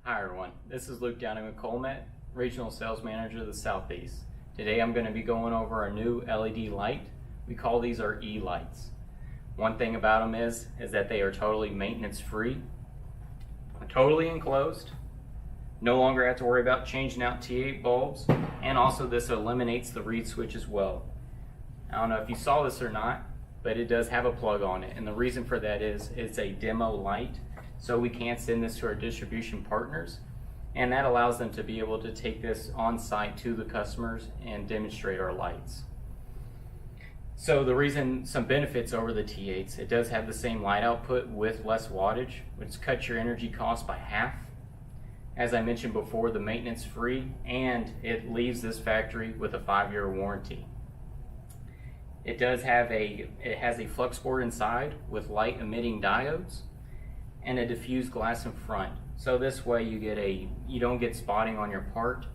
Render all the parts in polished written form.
Hi everyone, this is Luke Downing with Col-Met, Regional Sales Manager of the Southeast. Today I'm going to be going over a new LED light. We call these our E-lights. One thing about them is that they are totally maintenance free, totally enclosed, no longer have to worry about changing out T8 bulbs, and also this eliminates the reed switch as well. I don't know if you saw this or not, but it does have a plug on it, and the reason for that is it's a demo light. So we can't send this to our distribution partners, and that allows them to be able to take this on site to the customers and demonstrate our lights. So the reason, some benefits over the T8s, it does have the same light output with less wattage, which cuts your energy cost by half. As I mentioned before, the maintenance free, and it leaves this factory with a 5-year warranty. It has a flux board inside with light emitting diodes and a diffused glass in front. So this way you don't get spotting on your part.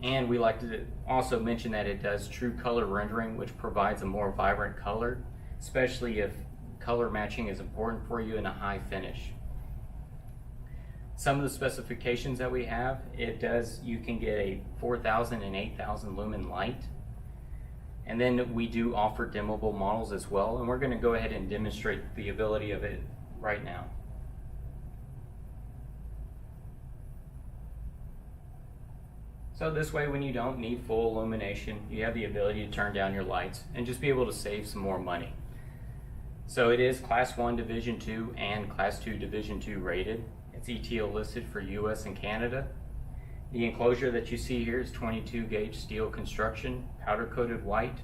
And we like to also mention that it does true color rendering, which provides a more vibrant color, especially if color matching is important for you in a high finish. Some of the specifications that we have, you can get a 4,000 and 8,000 lumen light. And then we do offer dimmable models as well, and we're going to go ahead and demonstrate the ability of it right now. So this way, when you don't need full illumination, you have the ability to turn down your lights and just be able to save some more money. So it is Class 1 Division 2 and Class 2 Division 2 rated. It's ETO listed for US and Canada. The enclosure that you see here is 22 gauge steel construction, powder coated white.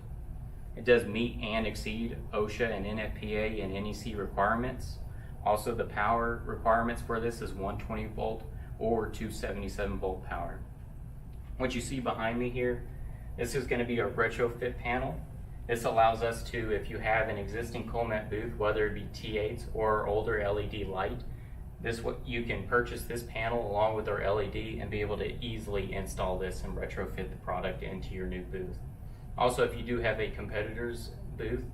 It does meet and exceed OSHA and NFPA and NEC requirements. Also, the power requirements for this is 120 volt or 277 volt power. What you see behind me here, this is going to be a retrofit panel. This allows us to, if you have an existing Col-Met booth, whether it be T8s or older LED light, you can purchase this panel along with our LED and be able to easily install this and retrofit the product into your new booth. Also, if you do have a competitor's booth,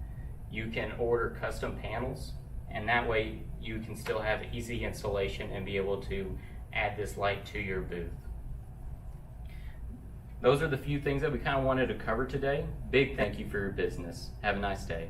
you can order custom panels, and that way you can still have easy installation and be able to add this light to your booth. Those are the few things that we kind of wanted to cover today. Big thank you for your business. Have a nice day.